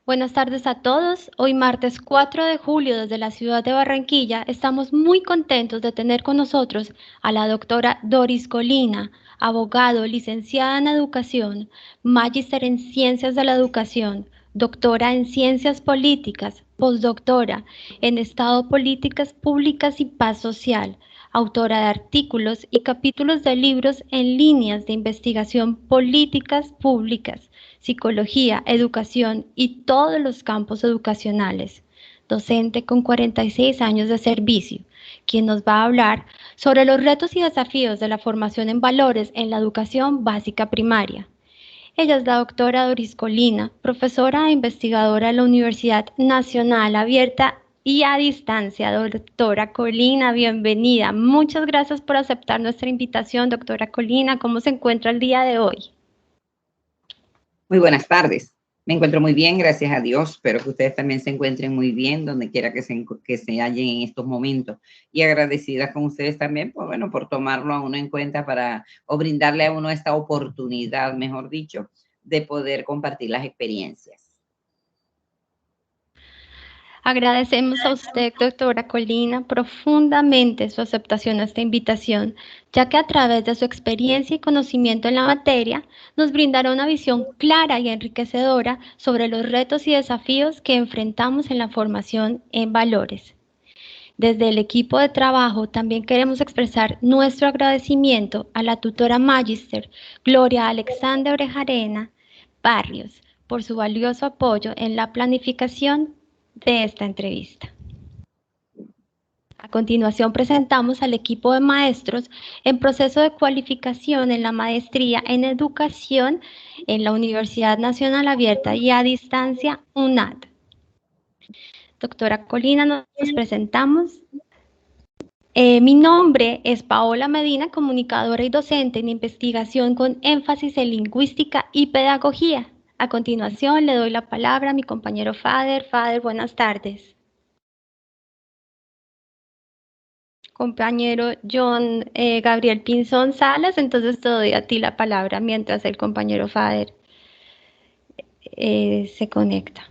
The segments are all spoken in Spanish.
Buenas tardes a todos. Hoy martes 4 de julio desde la ciudad de Barranquilla estamos muy contentos de tener con nosotros a la doctora Doris Colina, abogado, licenciada en educación, magíster en ciencias de la educación, doctora en ciencias políticas, postdoctora en Estado, políticas públicas y paz social, autora de artículos y capítulos de libros en líneas de investigación políticas públicas, psicología, educación y todos los campos educacionales. Docente con 46 años de servicio, quien nos va a hablar sobre los retos y desafíos de la formación en valores en la educación básica primaria. Ella es la doctora Doris Colina, profesora e investigadora de la Universidad Nacional Abierta y a Distancia. Doctora Colina, bienvenida. Muchas gracias por aceptar nuestra invitación, doctora Colina. ¿Cómo se encuentra el día de hoy? Muy buenas tardes. Me encuentro muy bien, gracias a Dios. Espero que ustedes también se encuentren muy bien donde quiera que se hallen en estos momentos. Y agradecida con ustedes también, pues bueno, por tomarlo a uno en cuenta o brindarle a uno esta oportunidad, mejor dicho, de poder compartir las experiencias. Agradecemos a usted, doctora Colina, profundamente su aceptación a esta invitación, ya que a través de su experiencia y conocimiento en la materia, nos brindará una visión clara y enriquecedora sobre los retos y desafíos que enfrentamos en la formación en valores. Desde el equipo de trabajo también queremos expresar nuestro agradecimiento a la tutora magíster Gloria Alexandra Orejarena Barrios por su valioso apoyo en la planificación de esta entrevista. A continuación presentamos al equipo de maestros en proceso de cualificación en la maestría en educación en la Universidad Nacional Abierta y a Distancia UNAD. Doctora Colina, nos presentamos. Mi nombre es Paola Medina, comunicadora y docente en investigación con énfasis en lingüística y pedagogía. A continuación le doy la palabra a mi compañero Fader. Fader, buenas tardes. Compañero John Gabriel Pinzón Salas, entonces te doy a ti la palabra mientras el compañero Fader se conecta.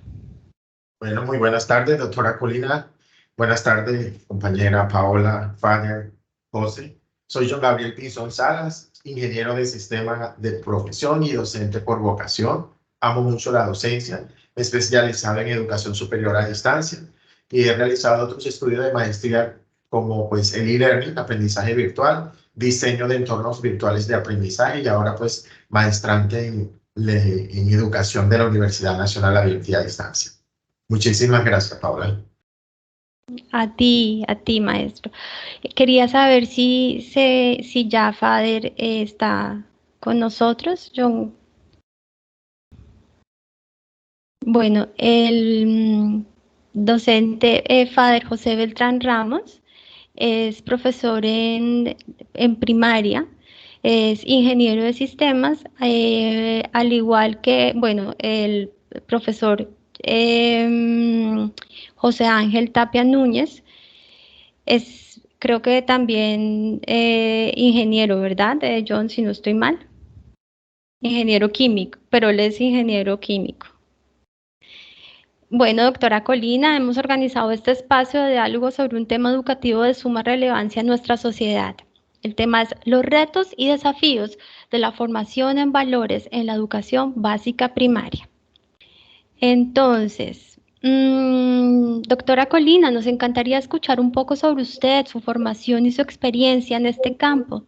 Bueno, muy buenas tardes, doctora Colina. Buenas tardes, compañera Paola, Fader, José. Soy John Gabriel Pinzón Salas, ingeniero de sistema de profesión y docente por vocación. Amo mucho la docencia, me he especializado en educación superior a distancia y he realizado otros estudios de maestría como pues el e-learning, aprendizaje virtual, diseño de entornos virtuales de aprendizaje y ahora pues maestrante en educación de la Universidad Nacional Abierta y a Distancia. Muchísimas gracias, Paola. A ti, maestro. Quería saber si ya Fader está con nosotros. Bueno, el docente Fader José Beltrán Ramos es profesor en primaria, es ingeniero de sistemas, al igual que, bueno, el profesor José Ángel Tapia Núñez es, creo que también ingeniero, ¿verdad? John, si no estoy mal. Ingeniero químico, pero él es ingeniero químico. Bueno, doctora Colina, hemos organizado este espacio de diálogo sobre un tema educativo de suma relevancia en nuestra sociedad. El tema es los retos y desafíos de la formación en valores en la educación básica primaria. Entonces, doctora Colina, nos encantaría escuchar un poco sobre usted, su formación y su experiencia en este campo.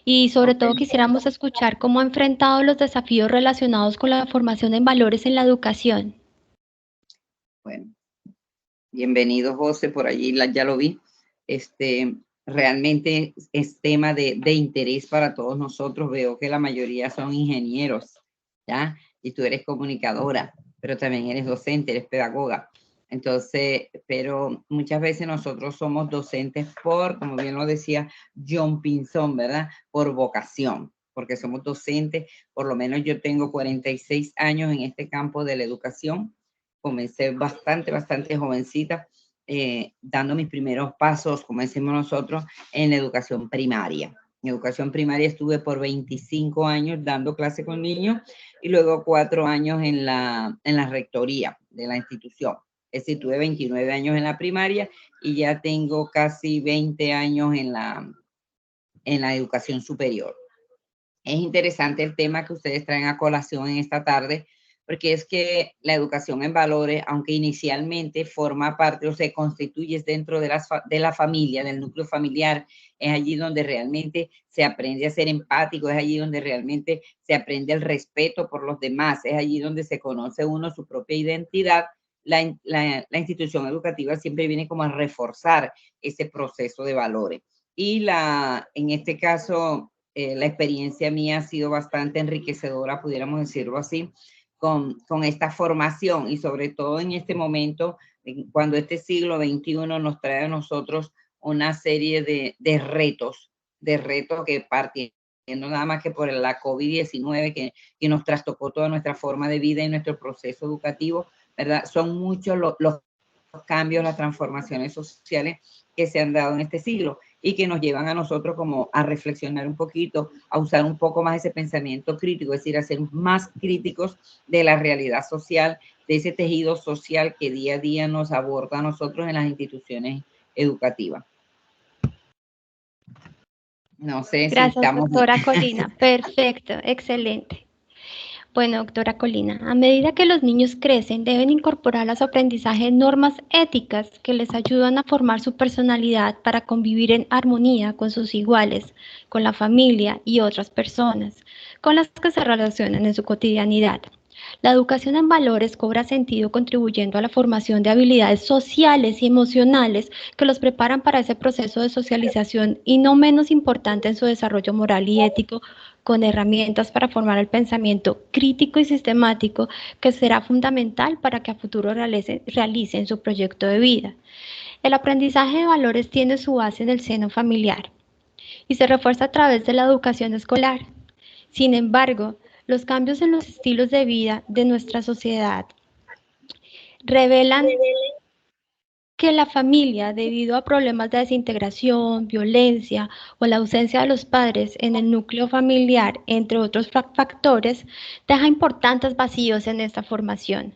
Y sobre todo quisiéramos escuchar cómo ha enfrentado los desafíos relacionados con la formación en valores en la educación. Bueno, bienvenido, José, por allí ya lo vi. Realmente es tema de interés para todos nosotros. Veo que la mayoría son ingenieros, ¿ya? Y tú eres comunicadora, pero también eres docente, eres pedagoga. Entonces, pero muchas veces nosotros somos docentes como bien lo decía John Pinzón, ¿verdad? Por vocación, porque somos docentes. Por lo menos yo tengo 46 años en este campo de la educación. Comencé bastante jovencita, dando mis primeros pasos, como decimos nosotros, en la educación primaria. En educación primaria estuve por 25 años dando clase con niños y luego 4 años en la rectoría de la institución. Es decir, tuve 29 años en la primaria y ya tengo casi 20 años en la educación superior. Es interesante el tema que ustedes traen a colación en esta tarde, porque es que la educación en valores, aunque inicialmente forma parte o se constituye dentro de la familia, del núcleo familiar, es allí donde realmente se aprende a ser empático, es allí donde realmente se aprende el respeto por los demás, es allí donde se conoce uno su propia identidad. La institución educativa siempre viene como a reforzar ese proceso de valores. Y en este caso, la experiencia mía ha sido bastante enriquecedora, pudiéramos decirlo así, con esta formación y sobre todo en este momento, cuando este siglo XXI nos trae a nosotros una serie de retos que partiendo nada más que por la COVID-19 que nos trastocó toda nuestra forma de vida y nuestro proceso educativo, ¿verdad? Son muchos los cambios, las transformaciones sociales que se han dado en este siglo y que nos llevan a nosotros como a reflexionar un poquito, a usar un poco más ese pensamiento crítico, es decir, a ser más críticos de la realidad social, de ese tejido social que día a día nos aborda a nosotros en las instituciones educativas. No sé si Gracias, estamos doctora bien. Colina. Perfecto, excelente. Bueno, doctora Colina, a medida que los niños crecen, deben incorporar a su aprendizaje normas éticas que les ayudan a formar su personalidad para convivir en armonía con sus iguales, con la familia y otras personas, con las que se relacionan en su cotidianidad. La educación en valores cobra sentido contribuyendo a la formación de habilidades sociales y emocionales que los preparan para ese proceso de socialización y no menos importante en su desarrollo moral y ético, con herramientas para formar el pensamiento crítico y sistemático que será fundamental para que a futuro realicen su proyecto de vida. El aprendizaje de valores tiene su base en el seno familiar y se refuerza a través de la educación escolar. Sin embargo, los cambios en los estilos de vida de nuestra sociedad revelan que la familia, debido a problemas de desintegración, violencia o la ausencia de los padres en el núcleo familiar, entre otros factores, deja importantes vacíos en esta formación.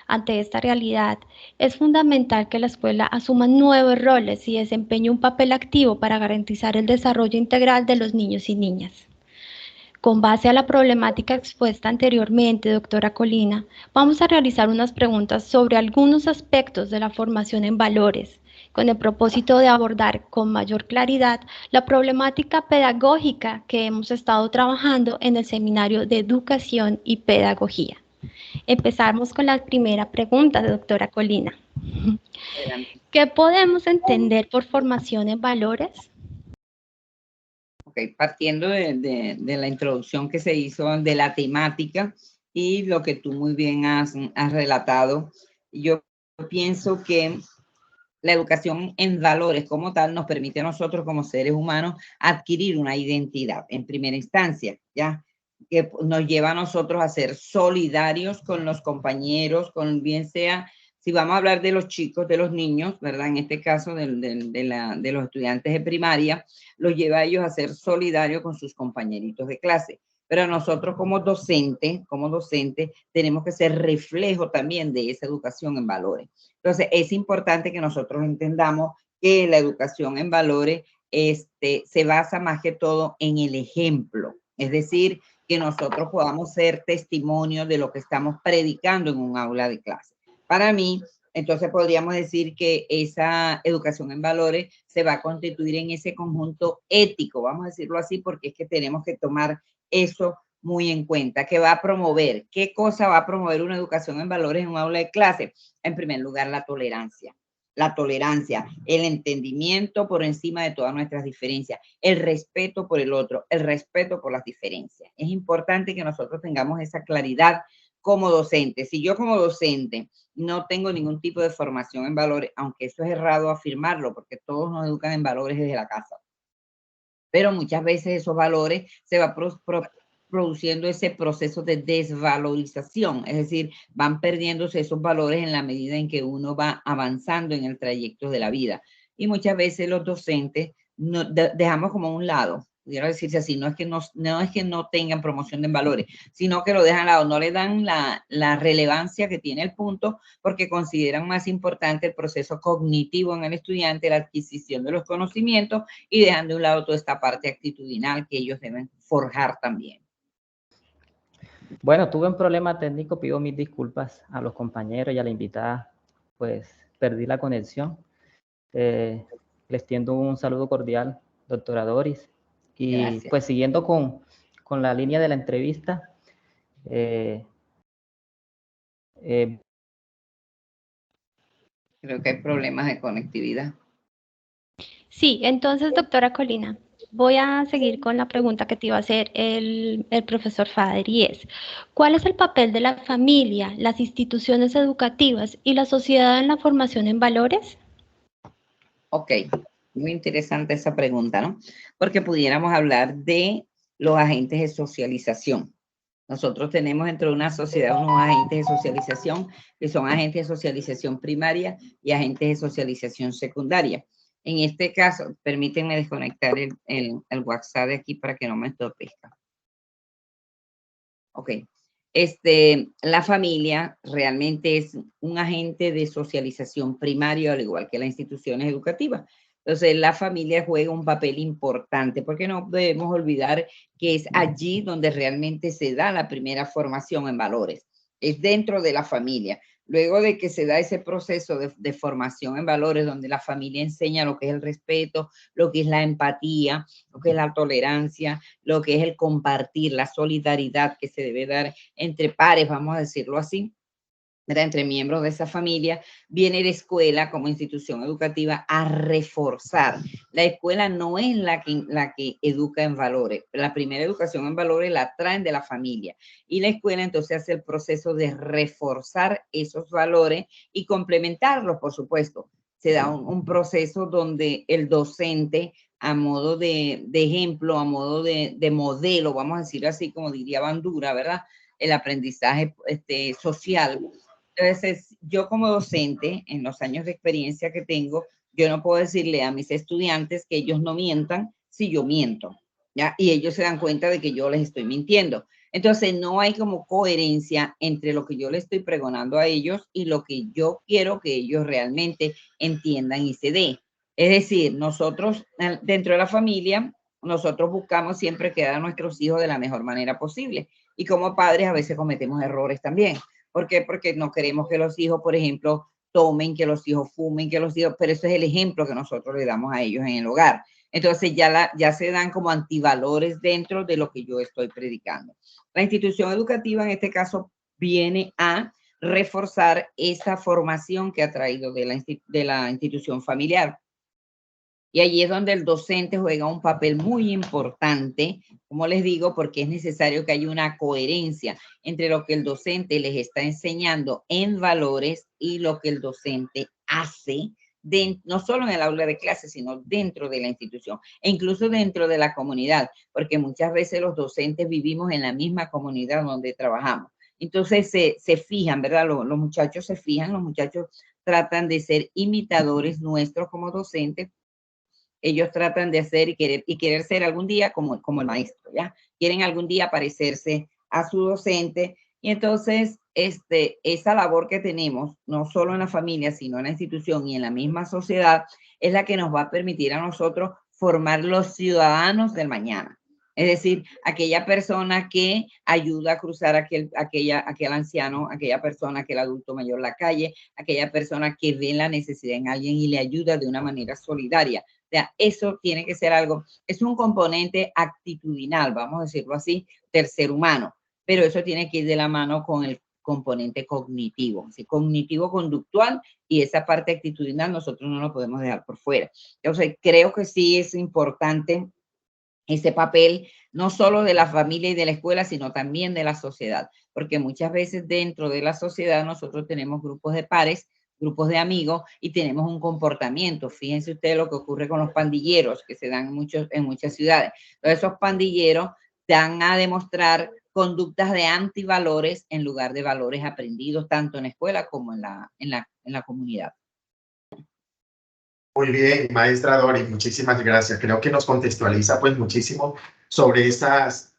Ante esta realidad, es fundamental que la escuela asuma nuevos roles y desempeñe un papel activo para garantizar el desarrollo integral de los niños y niñas. Con base a la problemática expuesta anteriormente, doctora Colina, vamos a realizar unas preguntas sobre algunos aspectos de la formación en valores, con el propósito de abordar con mayor claridad la problemática pedagógica que hemos estado trabajando en el Seminario de Educación y Pedagogía. Empezamos con la primera pregunta, doctora Colina. ¿Qué podemos entender por formación en valores? Okay, partiendo de la introducción que se hizo de la temática y lo que tú muy bien has relatado, yo pienso que la educación en valores como tal nos permite a nosotros como seres humanos adquirir una identidad en primera instancia, ¿ya? Que nos lleva a nosotros a ser solidarios con los compañeros, con bien sea, si vamos a hablar de los chicos, de los niños, ¿verdad? En este caso de los estudiantes de primaria, los lleva a ellos a ser solidarios con sus compañeritos de clase. Pero nosotros como docentes, tenemos que ser reflejo también de esa educación en valores. Entonces, es importante que nosotros entendamos que la educación en valores se basa más que todo en el ejemplo. Es decir, que nosotros podamos ser testimonio de lo que estamos predicando en un aula de clase. Para mí, entonces podríamos decir que esa educación en valores se va a constituir en ese conjunto ético, vamos a decirlo así, porque es que tenemos que tomar eso muy en cuenta, que va a promover, ¿qué cosa va a promover una educación en valores en un aula de clase? En primer lugar, la tolerancia, el entendimiento por encima de todas nuestras diferencias, el respeto por el otro, el respeto por las diferencias. Es importante que nosotros tengamos esa claridad como docente. Si yo como docente no tengo ningún tipo de formación en valores, aunque eso es errado afirmarlo, porque todos nos educan en valores desde la casa, pero muchas veces esos valores se va produciendo ese proceso de desvalorización, es decir, van perdiéndose esos valores en la medida en que uno va avanzando en el trayecto de la vida. Y muchas veces los docentes dejamos como a un lado pudiera decirse así, no es que no tengan promoción de valores, sino que lo dejan al lado, no le dan la relevancia que tiene el punto porque consideran más importante el proceso cognitivo en el estudiante, la adquisición de los conocimientos y dejan de un lado toda esta parte actitudinal que ellos deben forjar también. Bueno, tuve un problema técnico, pido mis disculpas a los compañeros y a la invitada, pues perdí la conexión. Les tiendo un saludo cordial, doctora Doris. Y Gracias. pues siguiendo con la línea de la entrevista, Creo que hay problemas de conectividad. Sí, entonces, doctora Colina, voy a seguir con la pregunta que te iba a hacer el profesor Fader, y es, ¿cuál es el papel de la familia, las instituciones educativas y la sociedad en la formación en valores? Ok, muy interesante esa pregunta, ¿no? Porque pudiéramos hablar de los agentes de socialización. Nosotros tenemos dentro de una sociedad unos agentes de socialización que son agentes de socialización primaria y agentes de socialización secundaria. En este caso, permítanme desconectar el WhatsApp de aquí para que no me entorpezca. Ok. La familia realmente es un agente de socialización primario, al igual que las instituciones educativas. Entonces, la familia juega un papel importante, porque no debemos olvidar que es allí donde realmente se da la primera formación en valores. Es dentro de la familia. Luego de que se da ese proceso de formación en valores, donde la familia enseña lo que es el respeto, lo que es la empatía, lo que es la tolerancia, lo que es el compartir, la solidaridad que se debe dar entre pares, vamos a decirlo así, ¿verdad? Entre miembros de esa familia, viene la escuela como institución educativa a reforzar. La escuela no es la que educa en valores. La primera educación en valores la traen de la familia. Y la escuela entonces hace el proceso de reforzar esos valores y complementarlos, por supuesto. Se da un proceso donde el docente, a modo de ejemplo, a modo de modelo, vamos a decir así, como diría Bandura, ¿verdad? El aprendizaje social. Entonces, yo como docente, en los años de experiencia que tengo, yo no puedo decirle a mis estudiantes que ellos no mientan si yo miento, ¿ya? Y ellos se dan cuenta de que yo les estoy mintiendo. Entonces, no hay como coherencia entre lo que yo les estoy pregonando a ellos y lo que yo quiero que ellos realmente entiendan y se dé. Es decir, nosotros, dentro de la familia, nosotros buscamos siempre quedar a nuestros hijos de la mejor manera posible. Y como padres a veces cometemos errores también. ¿Por qué? Porque no queremos que los hijos, por ejemplo, tomen, que los hijos fumen, que los hijos, pero eso es el ejemplo que nosotros le damos a ellos en el hogar. Entonces ya se dan como antivalores dentro de lo que yo estoy predicando. La institución educativa en este caso viene a reforzar esa formación que ha traído de la institución familiar. Y allí es donde el docente juega un papel muy importante, como les digo, porque es necesario que haya una coherencia entre lo que el docente les está enseñando en valores y lo que el docente hace, no solo en el aula de clase, sino dentro de la institución e incluso dentro de la comunidad, porque muchas veces los docentes vivimos en la misma comunidad donde trabajamos. Entonces se fijan, ¿verdad? Los muchachos se fijan, los muchachos tratan de ser imitadores nuestros como docentes. Ellos tratan de hacer y querer ser algún día como el maestro, ¿ya? Quieren algún día parecerse a su docente. Y entonces, esa labor que tenemos, no solo en la familia, sino en la institución y en la misma sociedad, es la que nos va a permitir a nosotros formar los ciudadanos del mañana. Es decir, aquella persona que ayuda a cruzar aquel anciano, aquella persona, aquel adulto mayor la calle, aquella persona que ve la necesidad en alguien y le ayuda de una manera solidaria. O sea, eso tiene que ser algo, es un componente actitudinal, vamos a decirlo así, del ser humano, pero eso tiene que ir de la mano con el componente cognitivo, ¿sí? Cognitivo-conductual, y esa parte actitudinal nosotros no lo podemos dejar por fuera. Entonces, creo que sí es importante ese papel, no solo de la familia y de la escuela, sino también de la sociedad, porque muchas veces dentro de la sociedad nosotros tenemos grupos de pares, grupos de amigos y tenemos un comportamiento. Fíjense ustedes lo que ocurre con los pandilleros que se dan en muchas ciudades. Entonces, esos pandilleros dan a demostrar conductas de antivalores en lugar de valores aprendidos tanto en la escuela como en la comunidad. Muy bien, maestra Dori, muchísimas gracias. Creo que nos contextualiza pues muchísimo sobre esas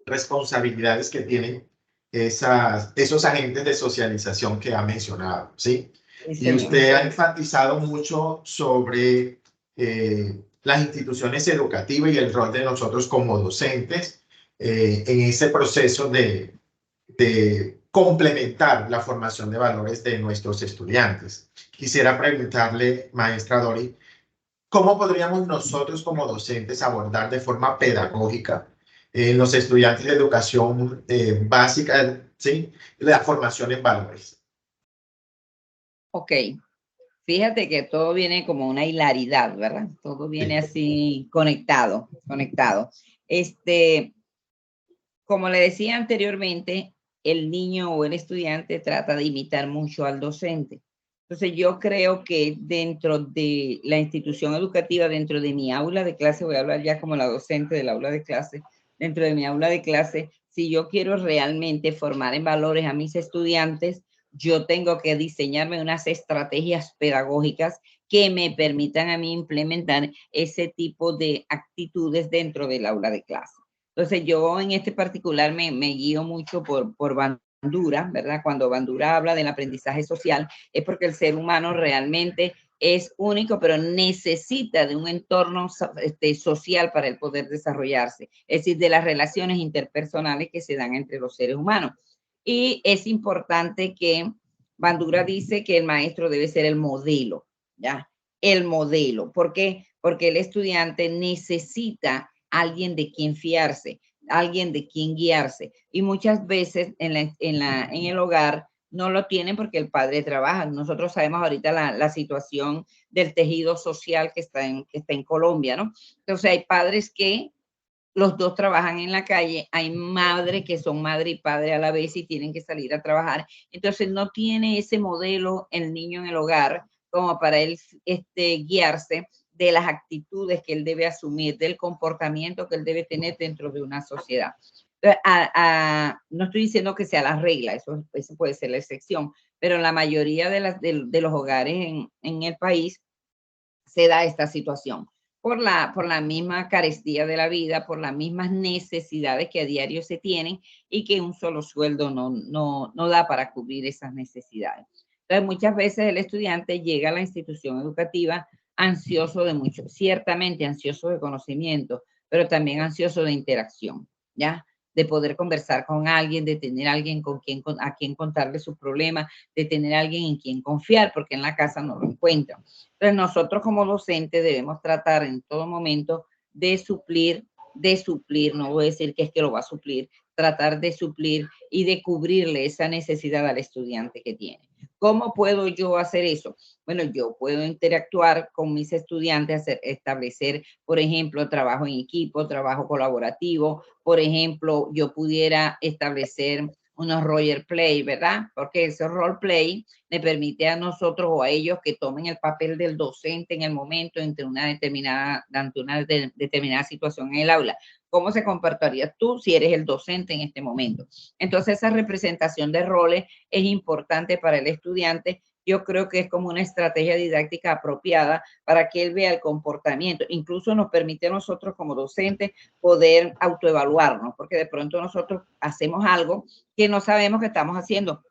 responsabilidades que tienen esos agentes de socialización que ha mencionado, ¿sí? Sí, Y señor. usted ha enfatizado mucho sobre las instituciones educativas y el rol de nosotros como docentes en ese proceso de complementar la formación de valores de nuestros estudiantes. Quisiera preguntarle, maestra Dori, ¿cómo podríamos nosotros como docentes abordar de forma pedagógica los estudiantes de educación básica, ¿sí? La formación en valores? Ok, fíjate que todo viene como una hilaridad, ¿verdad? Todo viene Sí. así conectado. Como le decía anteriormente, el niño o el estudiante trata de imitar mucho al docente. Entonces yo creo que dentro de la institución educativa, dentro de mi aula de clase, voy a hablar ya como la docente del aula de clase, dentro de mi aula de clase, si yo quiero realmente formar en valores a mis estudiantes, yo tengo que diseñarme unas estrategias pedagógicas que me permitan a mí implementar ese tipo de actitudes dentro del aula de clase. Entonces yo en este particular me guío mucho por Bandura, ¿verdad? Cuando Bandura habla del aprendizaje social, es porque el ser humano realmente es único, pero necesita de un entorno social para el poder desarrollarse, es decir, de las relaciones interpersonales que se dan entre los seres humanos. Y es importante que Bandura dice que el maestro debe ser el modelo, ¿ya? El modelo. ¿Por qué? Porque el estudiante necesita alguien de quien fiarse, alguien de quien guiarse. Y muchas veces en el hogar no lo tienen porque el padre trabaja. Nosotros sabemos ahorita la situación del tejido social que está en Colombia, ¿no? Entonces hay padres que los dos trabajan en la calle, hay madres que son madre y padre a la vez y tienen que salir a trabajar. Entonces no tiene ese modelo el niño en el hogar como para él guiarse de las actitudes que él debe asumir, del comportamiento que él debe tener dentro de una sociedad. No estoy diciendo que sea la regla, eso puede ser la excepción, pero en la mayoría de los hogares en el país se da esta situación por la misma carestía de la vida, por las mismas necesidades que a diario se tienen y que un solo sueldo no da para cubrir esas necesidades. Entonces, muchas veces el estudiante llega a la institución educativa ansioso de mucho, ciertamente ansioso de conocimiento, pero también ansioso de interacción, ¿ya? De poder conversar con alguien, de tener alguien a quien contarle sus problemas, de tener alguien en quien confiar, porque en la casa no lo encuentran. Entonces, nosotros como docentes debemos tratar en todo momento de suplir, no voy a decir que es que lo va a suplir, tratar de suplir y de cubrirle esa necesidad al estudiante que tiene. ¿Cómo puedo yo hacer eso? Bueno, yo puedo interactuar con mis estudiantes, establecer, por ejemplo, trabajo en equipo, trabajo colaborativo. Por ejemplo, yo pudiera establecer unos role play, ¿verdad? Porque ese role play le permite a nosotros o a ellos que tomen el papel del docente en el momento ante una determinada situación en el aula. ¿Cómo se comportarías tú si eres el docente en este momento? Entonces, esa representación de roles es importante para el estudiante. Yo creo que es como una estrategia didáctica apropiada para que él vea el comportamiento. Incluso nos permite a nosotros como docentes poder autoevaluarnos, porque de pronto nosotros hacemos algo que no sabemos que estamos haciendo,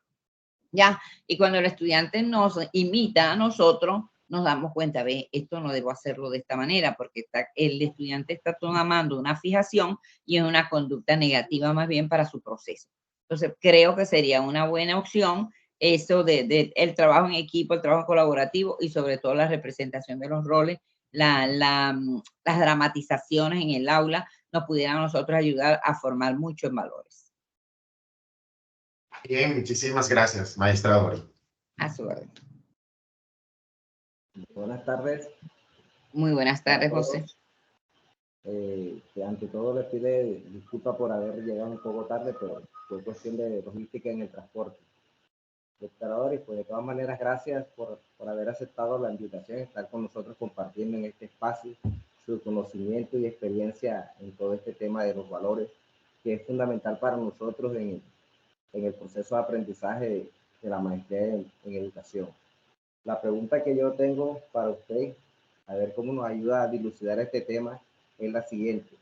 ¿ya? Y cuando el estudiante nos imita a nosotros, nos damos cuenta, ve, esto no debo hacerlo de esta manera, porque el estudiante está tomando una fijación y es una conducta negativa más bien para su proceso. Entonces, creo que sería una buena opción eso de el trabajo en equipo, el trabajo colaborativo y sobre todo la representación de los roles, las dramatizaciones en el aula nos pudieran a nosotros ayudar a formar mucho en valores. Bien, muchísimas gracias, maestra Dori. A su orden. Buenas tardes. Muy buenas tardes, José. Que ante todo les pide disculpas por haber llegado un poco tarde, pero fue cuestión de logística en el transporte. Doctora, y pues de todas maneras, gracias por haber aceptado la invitación, estar con nosotros compartiendo en este espacio su conocimiento y experiencia en todo este tema de los valores, que es fundamental para nosotros en el proceso de aprendizaje de la maestría en educación. La pregunta que yo tengo para usted a ver cómo nos ayuda a dilucidar este tema, es la siguiente.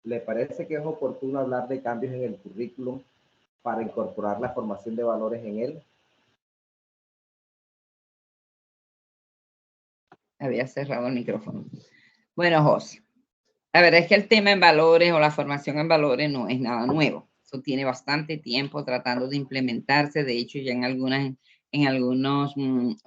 ¿Le parece que es oportuno hablar de cambios en el currículum para incorporar la formación de valores en él? Había cerrado el micrófono. Bueno, José, la verdad es que el tema en valores o la formación en valores no es nada nuevo. Eso tiene bastante tiempo tratando de implementarse. De hecho, ya en algunos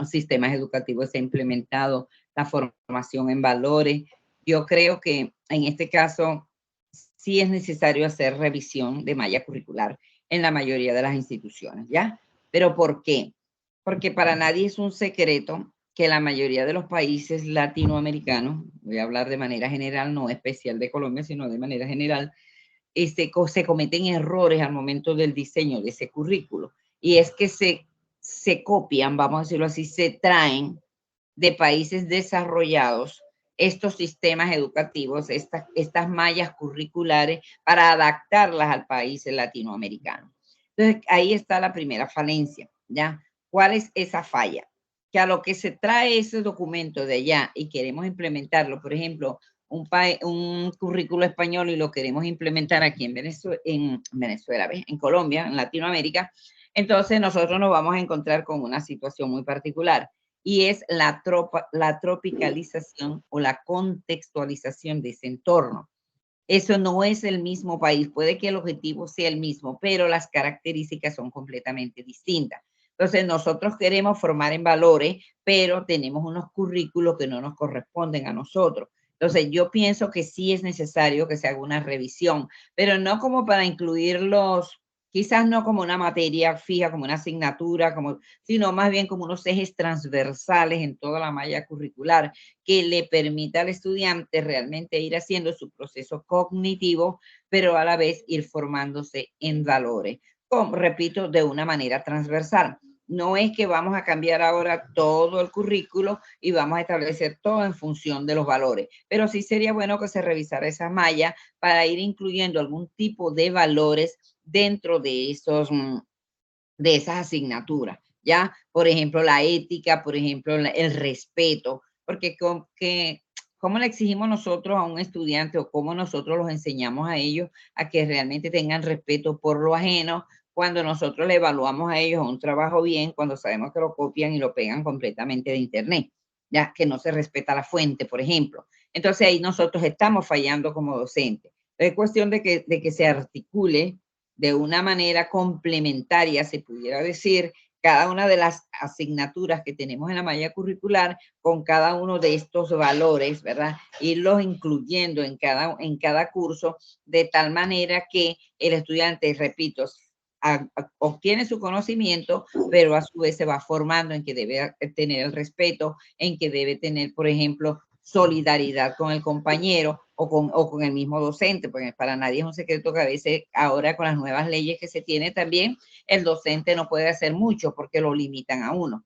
sistemas educativos se ha implementado la formación en valores. Yo creo que en este caso sí es necesario hacer revisión de malla curricular en la mayoría de las instituciones, ¿ya? ¿Pero por qué? Porque para nadie es un secreto que la mayoría de los países latinoamericanos, voy a hablar de manera general, no especial de Colombia, sino de manera general, se cometen errores al momento del diseño de ese currículo. Y es que se copian, vamos a decirlo así, se traen de países desarrollados estos sistemas educativos, estas mallas curriculares para adaptarlas al país latinoamericano. Entonces, ahí está la primera falencia, ¿ya? ¿Cuál es esa falla? Que a lo que se trae ese documento de allá y queremos implementarlo, por ejemplo, un currículo español y lo queremos implementar aquí en Venezuela, en Colombia, en Latinoamérica, entonces nosotros nos vamos a encontrar con una situación muy particular y es la tropicalización o la contextualización de ese entorno. Eso no es el mismo país, puede que el objetivo sea el mismo, pero las características son completamente distintas. Entonces, nosotros queremos formar en valores, pero tenemos unos currículos que no nos corresponden a nosotros. Entonces, yo pienso que sí es necesario que se haga una revisión, pero no como para incluirlos, quizás no como una materia fija, como una asignatura, sino más bien como unos ejes transversales en toda la malla curricular que le permita al estudiante realmente ir haciendo su proceso cognitivo, pero a la vez ir formándose en valores, repito, de una manera transversal. No es que vamos a cambiar ahora todo el currículo y vamos a establecer todo en función de los valores, pero sí sería bueno que se revisara esa malla para ir incluyendo algún tipo de valores dentro de esas asignaturas, ¿ya? Por ejemplo, la ética, por ejemplo, el respeto, porque ¿cómo le exigimos nosotros a un estudiante o cómo nosotros los enseñamos a ellos a que realmente tengan respeto por lo ajeno cuando nosotros le evaluamos a ellos un trabajo bien, cuando sabemos que lo copian y lo pegan completamente de internet, ya que no se respeta la fuente, por ejemplo? Entonces ahí nosotros estamos fallando como docentes. Es cuestión de que se articule de una manera complementaria, se pudiera decir, cada una de las asignaturas que tenemos en la malla curricular con cada uno de estos valores, ¿verdad? Irlos incluyendo en cada curso de tal manera que el estudiante, repito, obtiene su conocimiento, pero a su vez se va formando en que debe tener el respeto, en que debe tener, por ejemplo, solidaridad con el compañero o con el mismo docente, porque para nadie es un secreto que a veces ahora con las nuevas leyes que se tiene también, el docente no puede hacer mucho porque lo limitan a uno.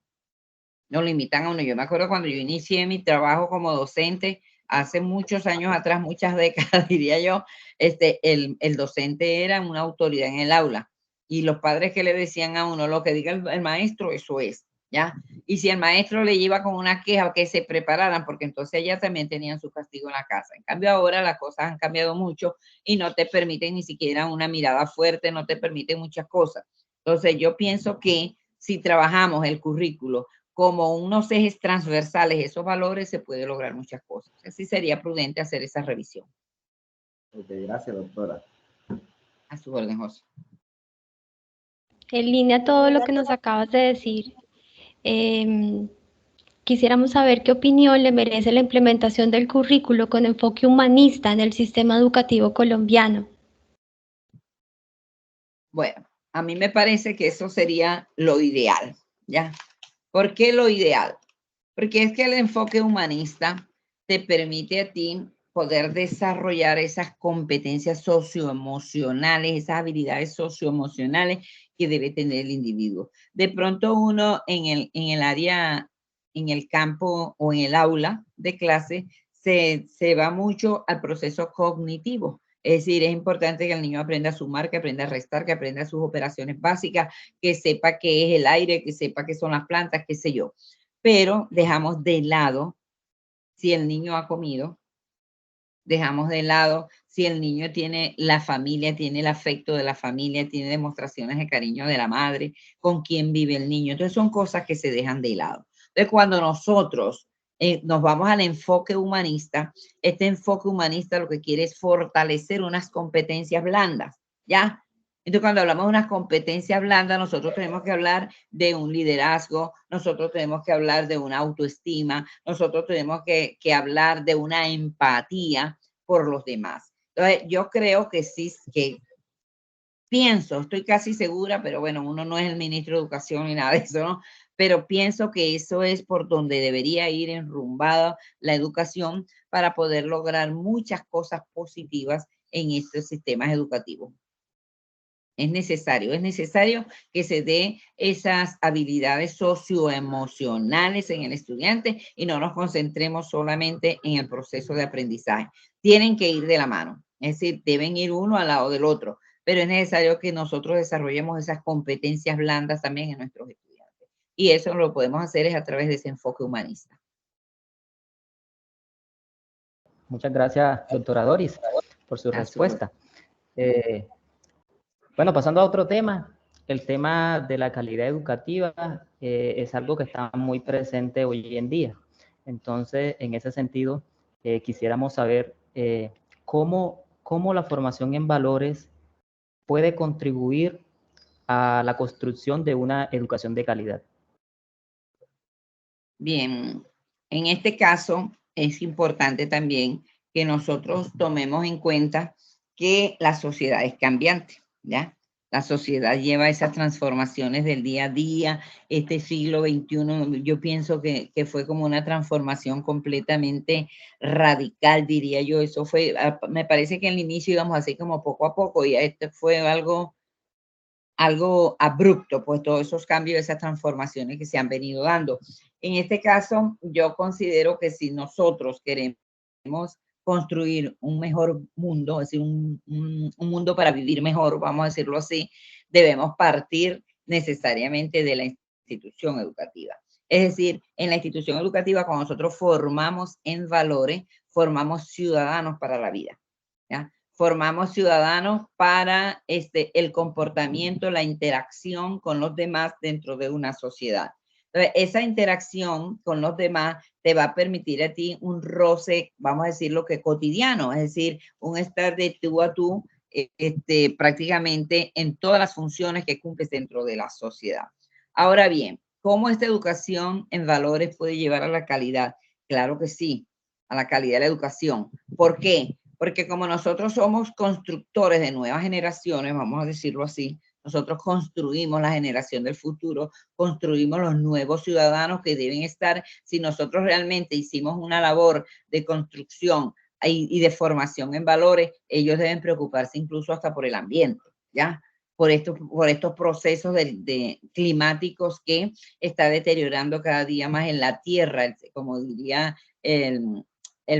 Lo limitan a uno. Yo me acuerdo cuando yo inicié mi trabajo como docente, hace muchos años atrás, muchas décadas, diría yo, el docente era una autoridad en el aula. Y los padres que le decían a uno, lo que diga el maestro, eso es, ¿ya? Y si el maestro le iba con una queja, que se prepararan, porque entonces ellas también tenían su castigo en la casa. En cambio, ahora las cosas han cambiado mucho y no te permiten ni siquiera una mirada fuerte, no te permiten muchas cosas. Entonces, yo pienso que si trabajamos el currículo como unos ejes transversales, esos valores, se puede lograr muchas cosas. Así sería prudente hacer esa revisión. Ok, gracias, doctora. A su orden, José. En línea a todo lo que nos acabas de decir, quisiéramos saber qué opinión le merece la implementación del currículo con enfoque humanista en el sistema educativo colombiano. Bueno, a mí me parece que eso sería lo ideal, ¿ya? ¿Por qué lo ideal? Porque es que el enfoque humanista te permite a ti poder desarrollar esas competencias socioemocionales, esas habilidades socioemocionales que debe tener el individuo. De pronto uno en el área, en el campo o en el aula de clase, se va mucho al proceso cognitivo. Es decir, es importante que el niño aprenda a sumar, que aprenda a restar, que aprenda sus operaciones básicas, que sepa qué es el aire, que sepa qué son las plantas, qué sé yo. Pero dejamos de lado si el niño ha comido, dejamos de lado si el niño tiene la familia, tiene el afecto de la familia, tiene demostraciones de cariño de la madre, con quién vive el niño. Entonces son cosas que se dejan de lado. Entonces cuando nosotros nos vamos al enfoque humanista, este enfoque humanista lo que quiere es fortalecer unas competencias blandas, ¿ya? Entonces, cuando hablamos de unas competencias blandas, nosotros tenemos que hablar de un liderazgo, nosotros tenemos que hablar de una autoestima, nosotros tenemos que hablar de una empatía por los demás. Entonces, yo creo que sí, que pienso, estoy casi segura, pero bueno, uno no es el ministro de Educación ni nada de eso, ¿no? Pero pienso que eso es por donde debería ir enrumbada la educación para poder lograr muchas cosas positivas en estos sistemas educativos. Es necesario que se dé esas habilidades socioemocionales en el estudiante y no nos concentremos solamente en el proceso de aprendizaje. Tienen que ir de la mano, es decir, deben ir uno al lado del otro, pero es necesario que nosotros desarrollemos esas competencias blandas también en nuestros estudiantes. Y eso lo podemos hacer es a través de ese enfoque humanista. Muchas gracias, doctora Doris, por su respuesta. Bueno, pasando a otro tema, el tema de la calidad educativa es algo que está muy presente hoy en día. Entonces, en ese sentido, quisiéramos saber cómo la formación en valores puede contribuir a la construcción de una educación de calidad. Bien, en este caso es importante también que nosotros tomemos en cuenta que la sociedad es cambiante, ¿ya? La sociedad lleva esas transformaciones del día a día. Este siglo XXI, yo pienso que fue como una transformación completamente radical, diría yo. Eso fue, me parece que en el inicio íbamos así como poco a poco y este fue algo abrupto, pues todos esos cambios, esas transformaciones que se han venido dando. En este caso, yo considero que si nosotros queremos construir un mejor mundo, es decir, un mundo para vivir mejor, vamos a decirlo así, debemos partir necesariamente de la institución educativa. Es decir, en la institución educativa, cuando nosotros formamos en valores, formamos ciudadanos para la vida, ¿ya? Formamos ciudadanos para el comportamiento, la interacción con los demás dentro de una sociedad. Entonces, esa interacción con los demás te va a permitir a ti un roce, vamos a decirlo que cotidiano, es decir, un estar de tú a tú prácticamente en todas las funciones que cumples dentro de la sociedad. Ahora bien, ¿cómo esta educación en valores puede llevar a la calidad? Claro que sí, a la calidad de la educación. ¿Por qué? Porque como nosotros somos constructores de nuevas generaciones, vamos a decirlo así, nosotros construimos la generación del futuro, construimos los nuevos ciudadanos que deben estar, si nosotros realmente hicimos una labor de construcción y de formación en valores, ellos deben preocuparse incluso hasta por el ambiente, ¿ya? Por estos procesos climáticos que está deteriorando cada día más en la tierra, como diría el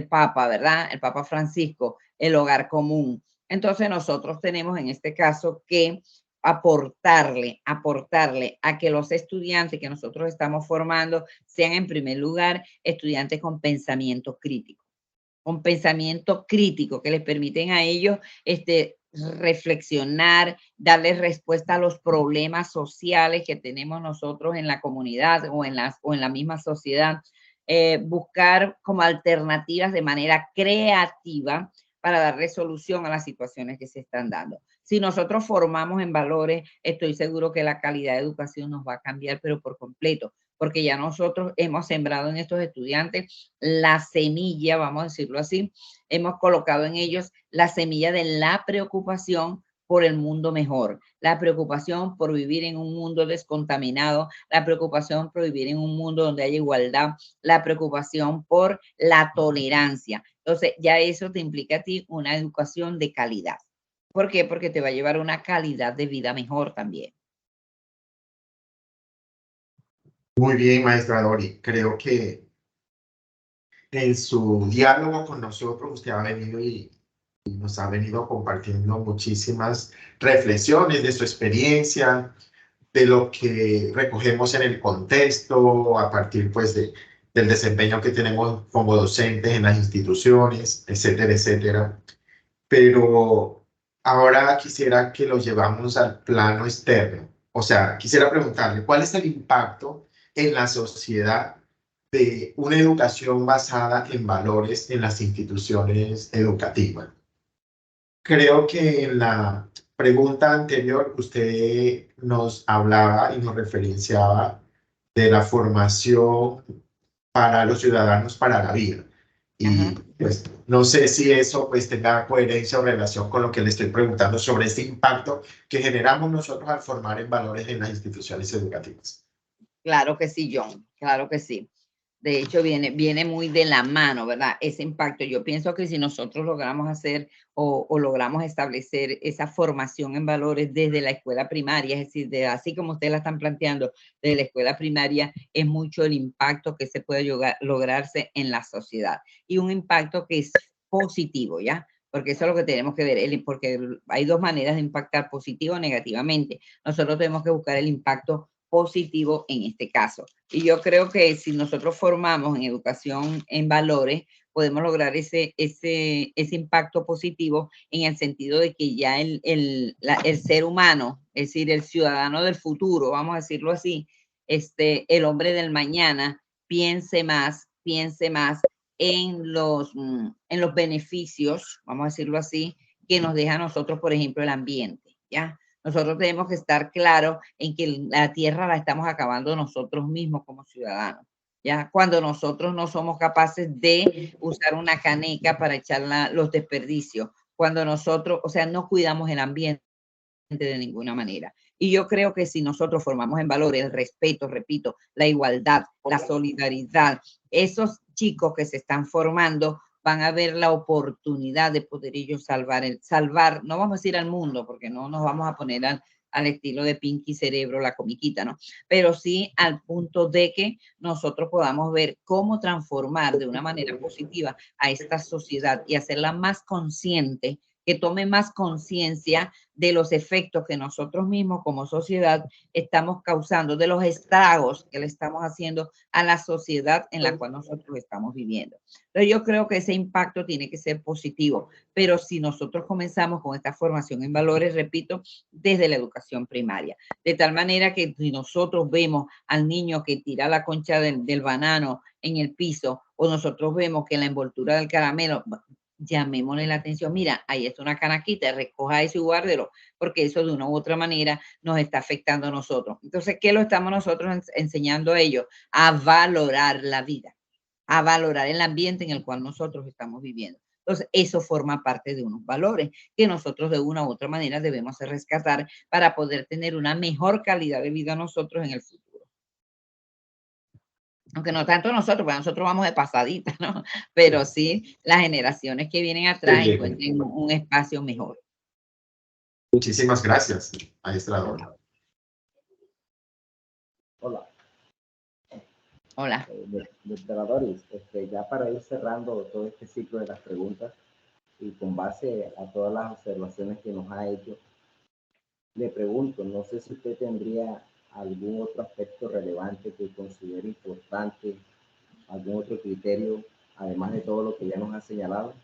Papa, ¿verdad? El Papa Francisco, el hogar común. Entonces nosotros tenemos en este caso que aportarle a que los estudiantes que nosotros estamos formando sean en primer lugar estudiantes con pensamiento crítico, que les permiten a ellos reflexionar, darle respuesta a los problemas sociales que tenemos nosotros en la comunidad o en la misma sociedad. Buscar como alternativas de manera creativa para dar resolución a las situaciones que se están dando. Si nosotros formamos en valores, estoy seguro que la calidad de educación nos va a cambiar, pero por completo, porque ya nosotros hemos sembrado en estos estudiantes la semilla, vamos a decirlo así, hemos colocado en ellos la semilla de la preocupación por el mundo mejor, la preocupación por vivir en un mundo descontaminado, la preocupación por vivir en un mundo donde haya igualdad, la preocupación por la tolerancia. Entonces, ya eso te implica a ti una educación de calidad. ¿Por qué? Porque te va a llevar a una calidad de vida mejor también. Muy bien, maestra Dori. Creo que en su diálogo con nosotros usted ha venido y nos ha venido compartiendo muchísimas reflexiones de su experiencia, de lo que recogemos en el contexto, a partir pues de del desempeño que tenemos como docentes en las instituciones, etcétera, etcétera. Pero ahora quisiera que lo llevamos al plano externo. O sea, quisiera preguntarle, ¿cuál es el impacto en la sociedad de una educación basada en valores en las instituciones educativas? Creo que en la pregunta anterior usted nos hablaba y nos referenciaba de la formación para los ciudadanos para la vida. Y pues no sé si eso pues tenga coherencia o relación con lo que le estoy preguntando sobre este impacto que generamos nosotros al formar en valores en las instituciones educativas. Claro que sí, John, claro que sí. De hecho, viene muy de la mano, ¿verdad? Ese impacto. Yo pienso que si nosotros logramos hacer o logramos establecer esa formación en valores desde la escuela primaria, es decir, así como ustedes la están planteando, desde la escuela primaria, es mucho el impacto que se puede lograrse en la sociedad. Y un impacto que es positivo, ¿ya? Porque eso es lo que tenemos que ver, porque hay dos maneras de impactar, positivo o negativamente. Nosotros tenemos que buscar el impacto positivo en este caso. Y yo creo que si nosotros formamos en educación en valores, podemos lograr ese impacto positivo en el sentido de que ya el ser humano, es decir, el ciudadano del futuro, vamos a decirlo así, el hombre del mañana, piense más en los beneficios, vamos a decirlo así, que nos deja a nosotros, por ejemplo, el ambiente, ¿ya? Nosotros tenemos que estar claros en que la tierra la estamos acabando nosotros mismos como ciudadanos, ¿ya? Cuando nosotros no somos capaces de usar una caneca para echar los desperdicios, cuando nosotros, o sea, no cuidamos el ambiente de ninguna manera. Y yo creo que si nosotros formamos en valores el respeto, repito, la igualdad, la solidaridad, esos chicos que se están formando van a ver la oportunidad de poder ellos salvar, no vamos a decir al mundo, porque no nos vamos a poner al estilo de Pinky Cerebro, la comiquita, ¿no? Pero sí al punto de que nosotros podamos ver cómo transformar de una manera positiva a esta sociedad y hacerla más consciente, que tome más conciencia de los efectos que nosotros mismos como sociedad estamos causando, de los estragos que le estamos haciendo a la sociedad en la cual nosotros estamos viviendo. Entonces yo creo que ese impacto tiene que ser positivo, pero si nosotros comenzamos con esta formación en valores, repito, desde la educación primaria, de tal manera que si nosotros vemos al niño que tira la concha del banano en el piso, o nosotros vemos que la envoltura del caramelo, llamémosle la atención, mira, ahí está una canaquita, recoja eso y guárdelo, porque eso de una u otra manera nos está afectando a nosotros. Entonces, ¿qué lo estamos nosotros enseñando a ellos? A valorar la vida, a valorar el ambiente en el cual nosotros estamos viviendo. Entonces, eso forma parte de unos valores que nosotros de una u otra manera debemos rescatar para poder tener una mejor calidad de vida nosotros en el futuro. Aunque no tanto nosotros, porque nosotros vamos de pasadita, ¿no? Pero sí las generaciones que vienen atrás encuentren un espacio mejor. Muchísimas gracias, maestra Dora. Hola. Hola. Doctora Doris, ya para ir cerrando todo este ciclo de las preguntas y con base a todas las observaciones que nos ha hecho, le pregunto, no sé si usted tendría algún otro aspecto relevante que considere importante, algún otro criterio, además de todo lo que ya nos ha señalado.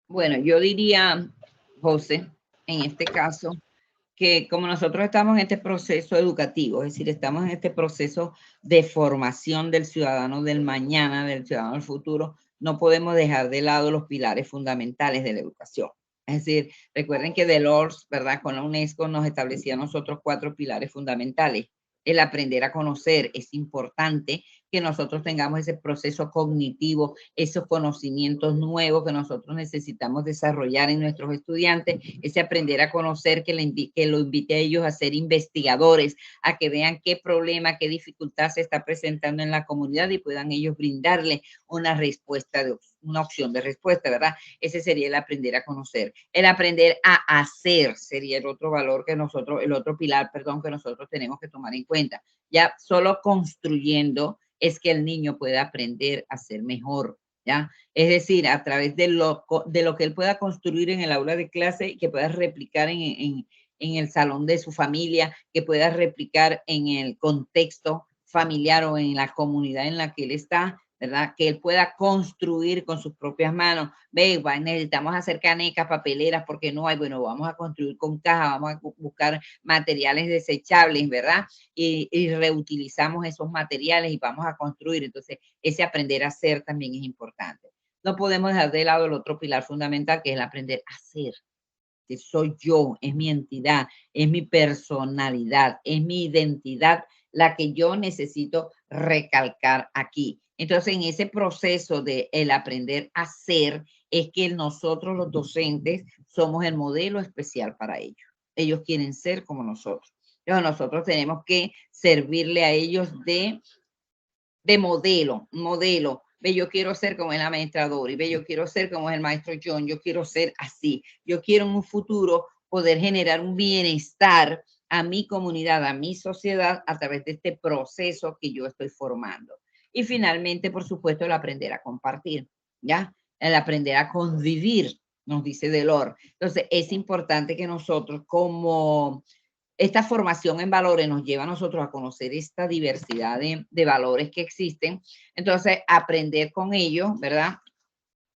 Bueno, yo diría, José, en este caso, que como nosotros estamos en este proceso educativo, es decir, estamos en este proceso de formación del ciudadano del mañana, del ciudadano del futuro, no podemos dejar de lado los pilares fundamentales de la educación. Es decir, recuerden que Delors, ¿verdad? Con la UNESCO nos establecía a nosotros 4 pilares fundamentales. El aprender a conocer, es importante que nosotros tengamos ese proceso cognitivo, esos conocimientos nuevos que nosotros necesitamos desarrollar en nuestros estudiantes, ese aprender a conocer que lo invite a ellos a ser investigadores, a que vean qué problema, qué dificultad se está presentando en la comunidad y puedan ellos brindarle una respuesta, una opción de respuesta, ¿verdad? Ese sería el aprender a conocer. El aprender a hacer sería el otro valor que nosotros, el otro pilar, perdón, que nosotros tenemos que tomar en cuenta. Ya solo construyendo es que el niño pueda aprender a ser mejor, ¿ya? Es decir, a través de lo que él pueda construir en el aula de clase y que pueda replicar en en el salón de su familia, que pueda replicar en el contexto familiar o en la comunidad en la que él está, ¿verdad? Que él pueda construir con sus propias manos. Ve, necesitamos hacer canecas, papeleras, porque no hay. Bueno, vamos a construir con caja, vamos a buscar materiales desechables, ¿verdad? Y reutilizamos esos materiales y vamos a construir. Entonces, ese aprender a hacer también es importante. No podemos dejar de lado el otro pilar fundamental, que es el aprender a ser. Que soy yo, es mi entidad, es mi personalidad, es mi identidad la que yo necesito recalcar aquí. Entonces, en ese proceso de el aprender a ser, es que nosotros los docentes somos el modelo especial para ellos. Ellos quieren ser como nosotros. Entonces, nosotros tenemos que servirle a ellos de modelo, Ve, yo quiero ser como es la maestra Dori, ve, yo quiero ser como es el maestro John, yo quiero ser así. Yo quiero en un futuro poder generar un bienestar a mi comunidad, a mi sociedad, a través de este proceso que yo estoy formando. Y finalmente, por supuesto, el aprender a compartir, ¿ya? El aprender a convivir, nos dice Delors. Entonces, es importante que nosotros como esta formación en valores nos lleva a nosotros a conocer esta diversidad de valores que existen. Entonces, aprender con ellos, ¿verdad?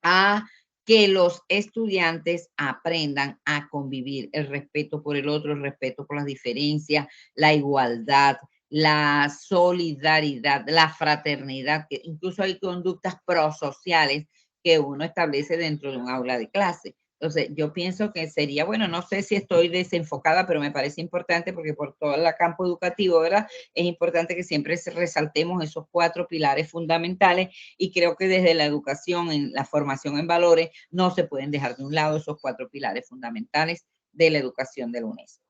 A que los estudiantes aprendan a convivir, el respeto por el otro, el respeto por las diferencias, la igualdad, la solidaridad, la fraternidad, que incluso hay conductas prosociales que uno establece dentro de un aula de clase. Entonces, yo pienso que sería, bueno, no sé si estoy desenfocada, pero me parece importante porque por todo el campo educativo, ¿verdad? Es importante que siempre resaltemos esos 4 pilares fundamentales y creo que desde la educación, en la formación en valores, no se pueden dejar de un lado esos 4 pilares fundamentales de la educación de la UNESCO.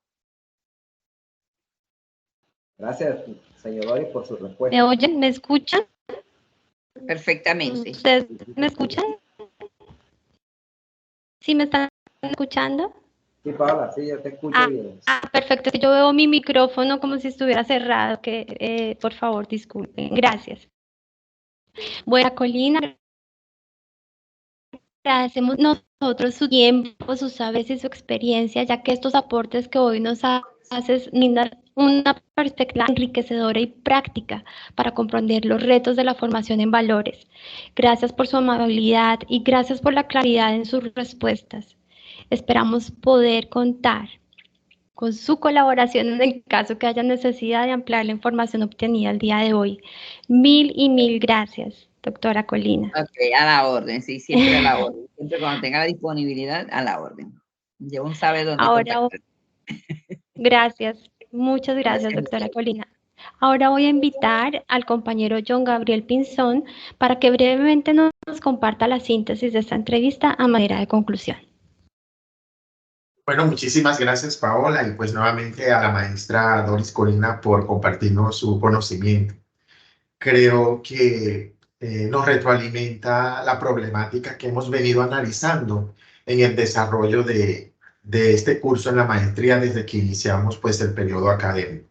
Gracias, señor Doris, por su respuesta. ¿Me oyen? ¿Me escuchan? Perfectamente. ¿Ustedes me escuchan? ¿Sí me están escuchando? Sí, Paola, sí, yo te escucho bien. Perfecto. Yo veo mi micrófono como si estuviera cerrado, que por favor, disculpen. Gracias. Bueno, Colina, agradecemos nosotros su tiempo, sus saberes y su experiencia, ya que estos aportes que hoy nos haces brindan una perspectiva enriquecedora y práctica para comprender los retos de la formación en valores. Gracias por su amabilidad y gracias por la claridad en sus respuestas. Esperamos poder contar con su colaboración en el caso que haya necesidad de ampliar la información obtenida el día de hoy. Mil gracias, doctora Colina. Ok, a la orden, sí, siempre a la orden. Siempre cuando tenga la disponibilidad, a la orden. Llevo sabe dónde contactar. Gracias, muchas gracias, doctora Colina. Ahora voy a invitar al compañero John Gabriel Pinzón para que brevemente nos comparta la síntesis de esta entrevista a manera de conclusión. Bueno, muchísimas gracias, Paola, y pues nuevamente a la maestra Doris Colina por compartirnos su conocimiento. Creo que nos retroalimenta la problemática que hemos venido analizando en el desarrollo de este curso en la maestría desde que iniciamos pues el periodo académico.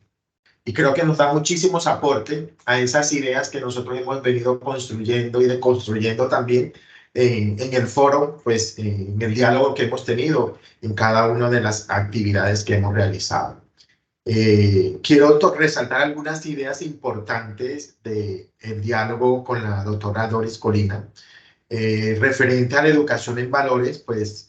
Y creo que nos da muchísimos aportes a esas ideas que nosotros hemos venido construyendo y deconstruyendo también en el foro, pues en el diálogo que hemos tenido en cada una de las actividades que hemos realizado. Quiero resaltar algunas ideas importantes del diálogo con la doctora Doris Colina. Referente a la educación en valores, pues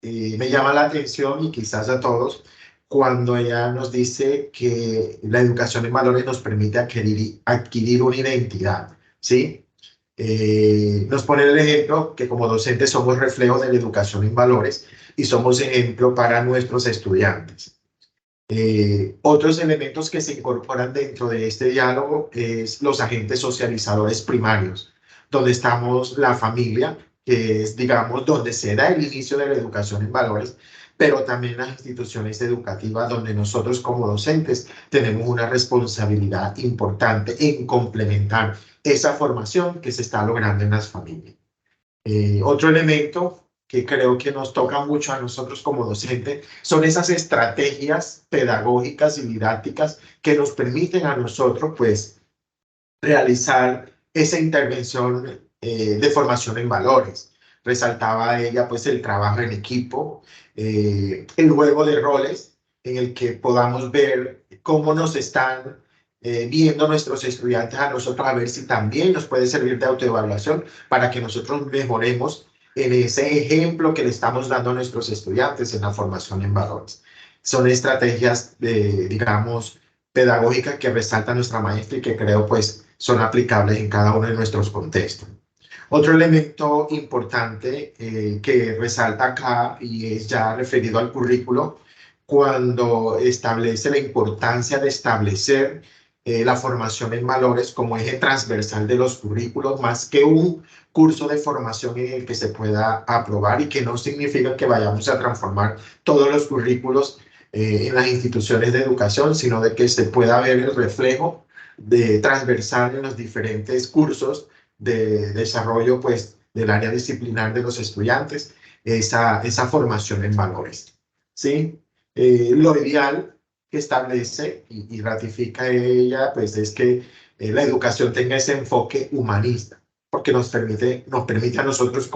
me llama la atención y quizás a todos cuando ella nos dice que la educación en valores nos permite adquirir una identidad, ¿sí? Nos pone el ejemplo que como docentes somos reflejo de la educación en valores y somos ejemplo para nuestros estudiantes. Otros elementos que se incorporan dentro de este diálogo es los agentes socializadores primarios, donde estamos la familia, que es, digamos, donde se da el inicio de la educación en valores, pero también las instituciones educativas donde nosotros como docentes tenemos una responsabilidad importante en complementar esa formación que se está logrando en las familias. Otro elemento que creo que nos toca mucho a nosotros como docentes son esas estrategias pedagógicas y didácticas que nos permiten a nosotros pues realizar esa intervención de formación en valores. Resaltaba ella pues el trabajo en equipo, el juego de roles en el que podamos ver cómo nos están viendo nuestros estudiantes a nosotros, a ver si también nos puede servir de autoevaluación para que nosotros mejoremos en ese ejemplo que le estamos dando a nuestros estudiantes en la formación en valores. Son estrategias, digamos, pedagógicas que resalta nuestra maestra y que creo pues son aplicables en cada uno de nuestros contextos. Otro elemento importante que resalta acá y es ya referido al currículo, cuando establece la importancia de establecer la formación en valores como eje transversal de los currículos, más que un curso de formación en el que se pueda aprobar, y que no significa que vayamos a transformar todos los currículos en las instituciones de educación, sino de que se pueda ver el reflejo de transversal en los diferentes cursos de desarrollo pues, del área disciplinar de los estudiantes, esa formación en valores. ¿Sí? Lo ideal que establece y ratifica ella pues, es que la educación tenga ese enfoque humanista, porque nos permite a nosotros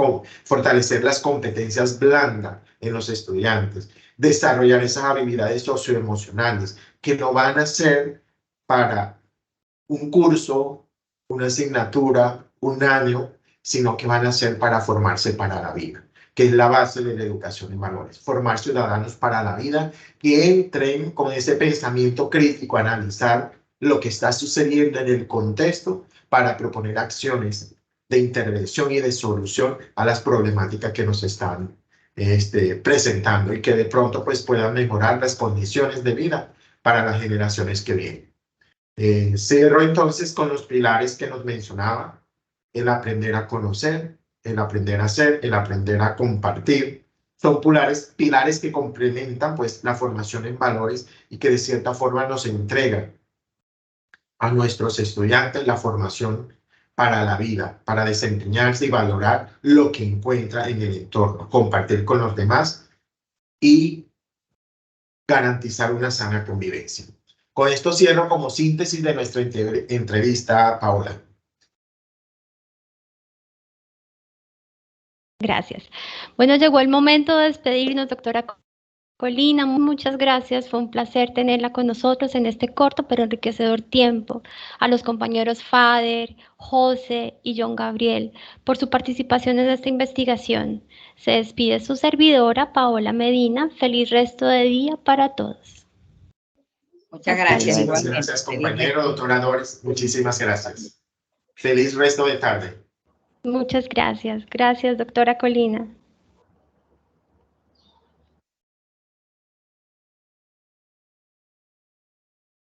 fortalecer las competencias blandas en los estudiantes, desarrollar esas habilidades socioemocionales que no van a ser para un curso, una asignatura, un año, sino que van a ser para formarse para la vida, que es la base de la educación en valores. Formar ciudadanos para la vida que entren con ese pensamiento crítico a analizar lo que está sucediendo en el contexto para proponer acciones de intervención y de solución a las problemáticas que nos están presentando, y que de pronto pues, puedan mejorar las condiciones de vida para las generaciones que vienen. Cierro entonces con los pilares que nos mencionaba: el aprender a conocer, el aprender a hacer, el aprender a compartir. Son pilares que complementan pues, la formación en valores y que de cierta forma nos entregan a nuestros estudiantes la formación para la vida, para desempeñarse y valorar lo que encuentra en el entorno, compartir con los demás y garantizar una sana convivencia. Con esto cierro como síntesis de nuestra entrevista, Paola. Gracias. Bueno, llegó el momento de despedirnos, doctora Colina. Muchas gracias. Fue un placer tenerla con nosotros en este corto pero enriquecedor tiempo. A los compañeros Fader, José y John Gabriel por su participación en esta investigación. Se despide su servidora, Paola Medina. Feliz resto de día para todos. Muchas gracias. Muchísimas gracias, compañero, doctora Doris. Muchísimas gracias. Feliz resto de tarde. Muchas gracias. Gracias, doctora Colina.